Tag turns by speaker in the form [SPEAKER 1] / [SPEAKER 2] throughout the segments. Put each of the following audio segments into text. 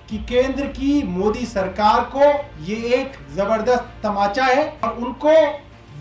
[SPEAKER 1] कि केंद्र की मोदी सरकार को ये एक जबरदस्त तमाचा है और उनको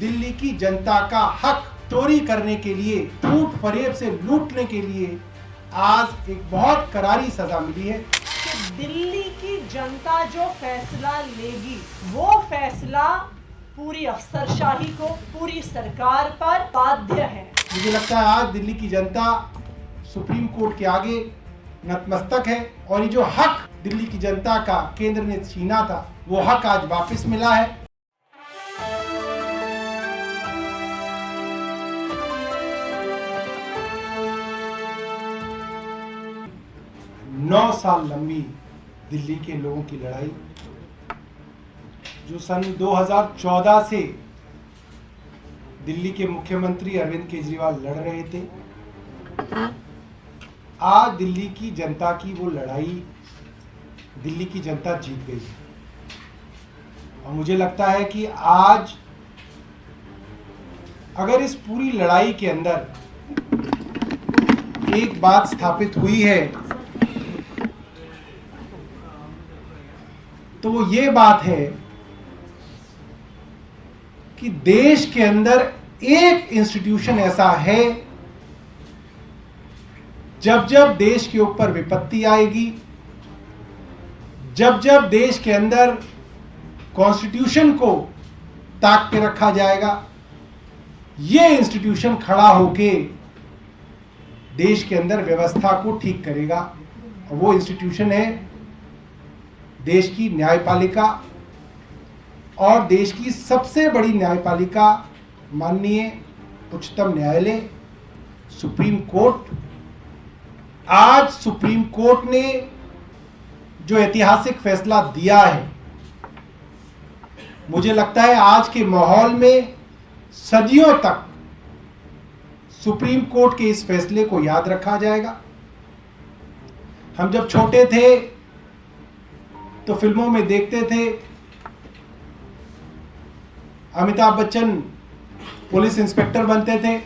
[SPEAKER 1] दिल्ली की जनता का हक चोरी करने के लिए, झूठ फरेब से लूटने के लिए आज एक बहुत करारी सजा मिली है
[SPEAKER 2] कि दिल्ली की जनता जो फैसला लेगी वो फैसला पूरी अफसरशाही को, पूरी सरकार पर बाध्य है।
[SPEAKER 1] मुझे लगता है आज दिल्ली की जनता सुप्रीम कोर्ट के आगे नतमस्तक है और ये जो हक दिल्ली की जनता का केंद्र ने छीना था वो हक आज वापस मिला है। नौ साल लंबी दिल्ली के लोगों की लड़ाई जो सन 2014 से दिल्ली के मुख्यमंत्री अरविंद केजरीवाल लड़ रहे थे, आज दिल्ली की जनता की वो लड़ाई दिल्ली की जनता जीत गई है। और मुझे लगता है कि आज अगर इस पूरी लड़ाई के अंदर एक बात स्थापित हुई है तो वो ये बात है कि देश के अंदर एक इंस्टीट्यूशन ऐसा है जब जब देश के ऊपर विपत्ति आएगी, जब जब देश के अंदर कॉन्स्टिट्यूशन को ताक पे रखा जाएगा, ये इंस्टीट्यूशन खड़ा होके देश के अंदर व्यवस्था को ठीक करेगा। और वो इंस्टीट्यूशन है देश की न्यायपालिका और देश की सबसे बड़ी न्यायपालिका माननीय उच्चतम न्यायालय सुप्रीम कोर्ट। आज सुप्रीम कोर्ट ने जो ऐतिहासिक फैसला दिया है, मुझे लगता है आज के माहौल में सदियों तक सुप्रीम कोर्ट के इस फैसले को याद रखा जाएगा। हम जब छोटे थे तो फिल्मों में देखते थे अमिताभ बच्चन पुलिस इंस्पेक्टर बनते थे,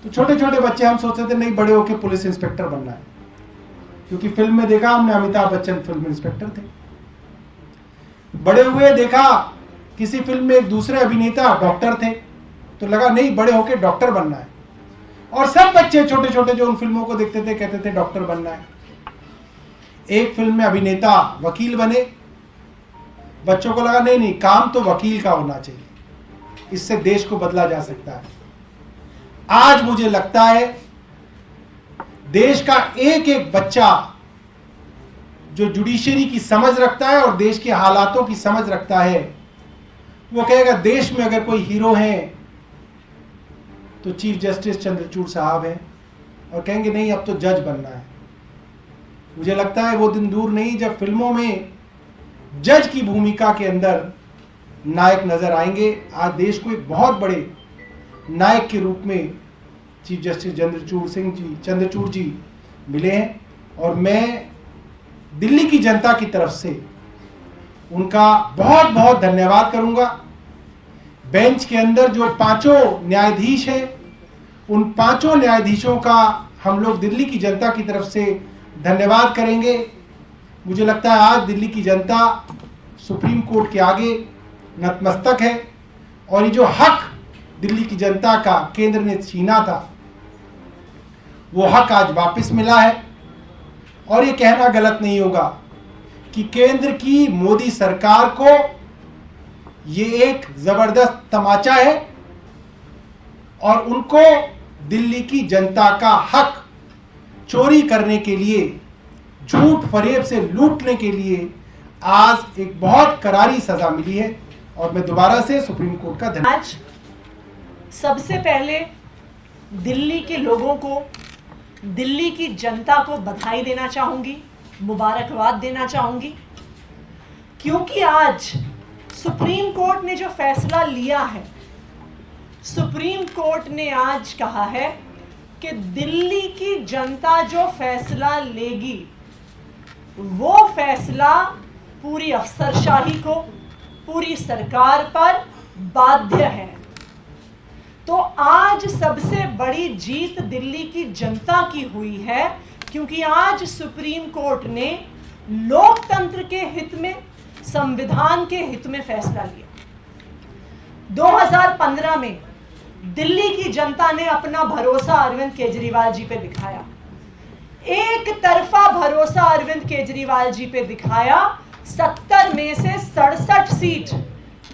[SPEAKER 1] तो छोटे छोटे बच्चे हम सोचते थे नहीं बड़े होके पुलिस इंस्पेक्टर बनना है, क्योंकि फिल्म में देखा हमने अमिताभ बच्चन फिल्म इंस्पेक्टर थे। बड़े हुए देखा किसी फिल्म में एक दूसरे अभिनेता डॉक्टर थे, तो लगा नहीं बड़े होके डॉक्टर बनना है। और सब बच्चे छोटे छोटे जो उन फिल्मों को देखते थे कहते थे डॉक्टर बनना है। एक फिल्म में अभिनेता वकील बने, बच्चों को लगा नहीं नहीं काम तो वकील का होना चाहिए, इससे देश को बदला जा सकता है। आज मुझे लगता है देश का एक एक बच्चा जो जुडिशरी की समझ रखता है और देश के हालातों की समझ रखता है, वो कहेगा देश में अगर कोई हीरो है तो चीफ जस्टिस चंद्रचूड़ साहब हैं, और कहेंगे नहीं अब तो जज बनना है। मुझे लगता है वो दिन दूर नहीं जब फिल्मों में जज की भूमिका के अंदर नायक नजर आएंगे। आज देश को एक बहुत बड़े नायक के रूप में चीफ जस्टिस चंद्रचूड़ जी मिले हैं, और मैं दिल्ली की जनता की तरफ से उनका बहुत बहुत धन्यवाद करूंगा। बेंच के अंदर जो पांचों न्यायाधीश हैं, उन पांचों न्यायाधीशों का हम लोग दिल्ली की जनता की तरफ से धन्यवाद करेंगे। मुझे लगता है आज दिल्ली की जनता सुप्रीम कोर्ट के आगे नतमस्तक है और ये जो हक दिल्ली की जनता का केंद्र ने छीना था वो हक आज वापस मिला है। और ये कहना गलत नहीं होगा कि केंद्र की मोदी सरकार को ये एक जबरदस्त तमाचा है और उनको दिल्ली की जनता का हक चोरी करने के लिए, झूठ फरेब से लूटने के लिए आज एक बहुत करारी सजा मिली है। और मैं दोबारा से सुप्रीम कोर्ट का धन्यवाद।
[SPEAKER 2] आज सबसे पहले दिल्ली के लोगों को, दिल्ली की जनता को बधाई देना चाहूंगी, मुबारकबाद देना चाहूंगी, क्योंकि आज सुप्रीम कोर्ट ने जो फैसला लिया है, सुप्रीम कोर्ट ने आज कहा है कि दिल्ली की जनता जो फैसला लेगी वो फैसला पूरी अफसरशाही को, पूरी सरकार पर बाध्य है। तो आज सबसे बड़ी जीत दिल्ली की जनता की हुई है, क्योंकि आज सुप्रीम कोर्ट ने लोकतंत्र के हित में, संविधान के हित में फैसला लिया। 2015 में दिल्ली की जनता ने अपना भरोसा अरविंद केजरीवाल जी पे दिखाया। एक तरफा भरोसा अरविंद केजरीवाल जी पे दिखाया। 70 में से 67 सीट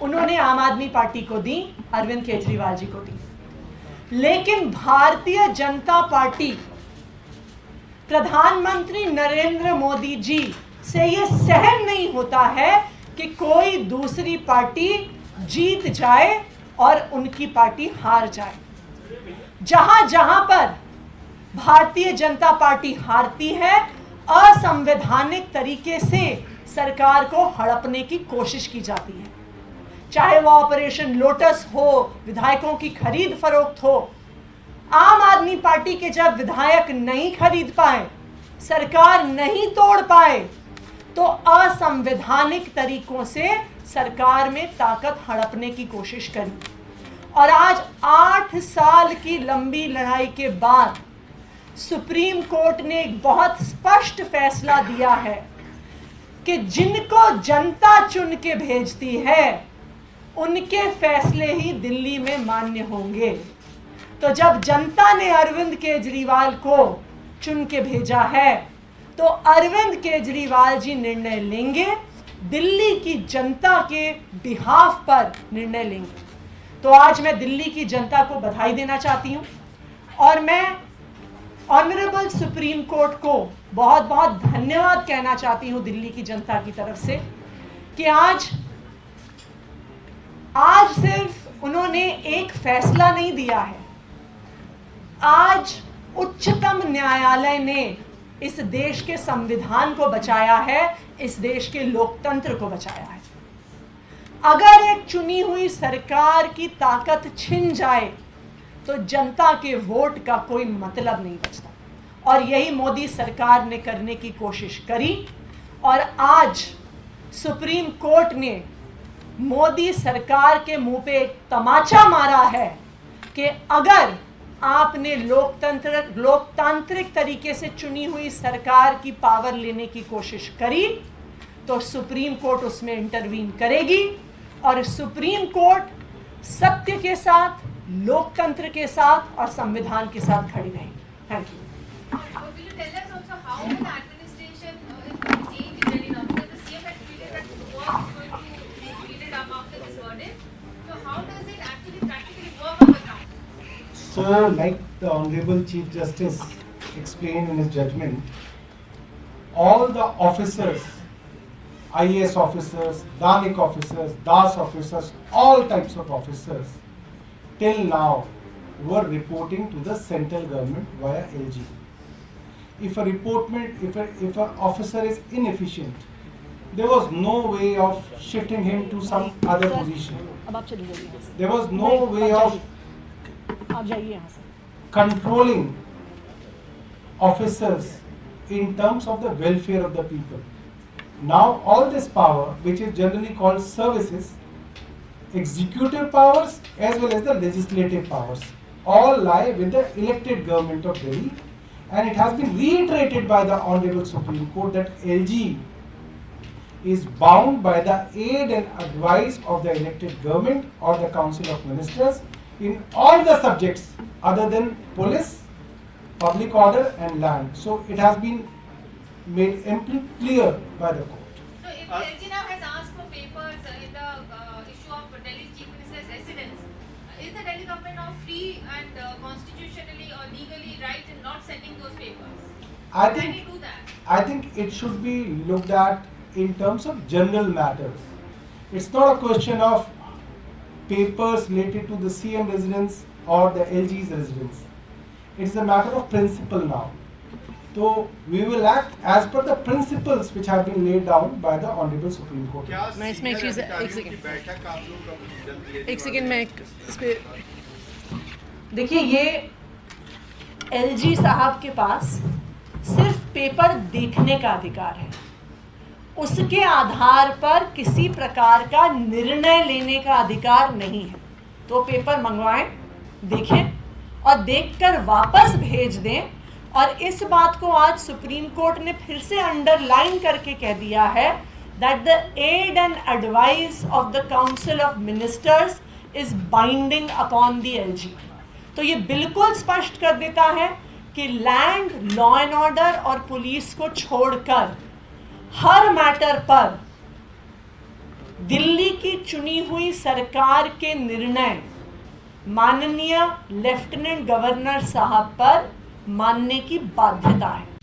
[SPEAKER 2] उन्होंने आम आदमी पार्टी को दी, अरविंद केजरीवाल जी को दी। लेकिन भारतीय जनता पार्टी, प्रधानमंत्री नरेंद्र मोदी जी से यह सहन नहीं होता है कि कोई दूसरी पार्टी जीत जाए और उनकी पार्टी हार जाए। जहां जहां पर भारतीय जनता पार्टी हारती है, असंवैधानिक तरीके से सरकार को हड़पने की कोशिश की जाती है। चाहे वो ऑपरेशन लोटस हो, विधायकों की खरीद फरोख्त हो। आम आदमी पार्टी के जब विधायक नहीं खरीद पाए, सरकार नहीं तोड़ पाए, तो असंवैधानिक तरीकों से सरकार में ताकत हड़पने की कोशिश करी। और आज 8 साल की लंबी लड़ाई के बाद सुप्रीम कोर्ट ने एक बहुत स्पष्ट फैसला दिया है कि जिनको जनता चुन के भेजती है, उनके फैसले ही दिल्ली में मान्य होंगे। तो जब जनता ने अरविंद केजरीवाल को चुन के भेजा है, तो अरविंद केजरीवाल जी निर्णय लेंगे, दिल्ली की जनता के बिहाफ पर निर्णय लेंगे। तो आज मैं दिल्ली की जनता को बधाई देना चाहती हूं और मैं ऑनरेबल सुप्रीम कोर्ट को बहुत बहुत धन्यवाद कहना चाहती हूं दिल्ली की जनता की तरफ से कि आज सिर्फ उन्होंने एक फैसला नहीं दिया है, आज उच्चतम न्यायालय ने इस देश के संविधान को बचाया है, इस देश के लोकतंत्र को बचाया है। अगर एक चुनी हुई सरकार की ताकत छिन जाए तो जनता के वोट का कोई मतलब नहीं बचता। और यही मोदी सरकार ने करने की कोशिश करी और आज सुप्रीम कोर्ट ने मोदी सरकार के मुंह पे एक तमाचा मारा है कि अगर आपने लोकतांत्रिक तरीके से चुनी हुई सरकार की पावर लेने की कोशिश करी तो सुप्रीम कोर्ट उसमें इंटरवीन करेगी और सुप्रीम कोर्ट सत्य के साथ, लोकतंत्र के साथ और संविधान के साथ खड़ी रहेगी। Thank you.
[SPEAKER 3] Will you tell us also how the administration is going to change in Delhi now? Because the CM had tweeted that war is going to be speeded up after this verdict. So how does it actually practically work on the ground?
[SPEAKER 1] So, like the Honorable Chief Justice explained in his judgment, all the officers, IAS officers, Danik officers, Das officers, all types of officers, till now were reporting to the central government via LG. If an officer is inefficient, there was no way of shifting him to some other position. There was no way of controlling officers in terms of the welfare of the people. Now all this power, which is generally called services, executive powers as well as the legislative powers, all lie with the elected government of Delhi, and it has been reiterated by the Honorable Supreme Court that LG is bound by the aid and advice of the elected government or the Council of Ministers in all the subjects other than police, public order and land. So it has been made amply clear by the court.
[SPEAKER 3] So if LG now has asked for papers in the issue of Delhi Chief Minister's residence, is the Delhi government now free and constitutionally or legally right in not sending those papers? Can it do that?
[SPEAKER 1] I think it should be looked at in terms of general matters. It's not a question of papers related to the CM residence or the LG's residence. It's a matter of principle now. So we will act as per the principles which have been laid down by the Honorable Supreme Court.
[SPEAKER 2] मैं इसमें एक चीज़ एक second मैं इस पे देखिए, ये LG साहब के पास सिर्फ पेपर देखने का अधिकार है, उसके आधार पर किसी प्रकार का निर्णय लेने का अधिकार नहीं है। तो पेपर मंगवाएं, देखें और देखकर वापस भेज दें और इस बात को आज सुप्रीम कोर्ट ने फिर से अंडरलाइन करके कह दिया है that the aid and advice of the Council of Ministers is binding upon the LG। तो ये बिल्कुल स्पष्ट कर देता है कि लैंड, लॉ एंड ऑर्डर और पुलिस को छोड़कर हर मैटर पर दिल्ली की चुनी हुई सरकार के निर्णय माननीय लेफ्टिनेंट गवर्नर साहब पर मानने की बाध्यता है।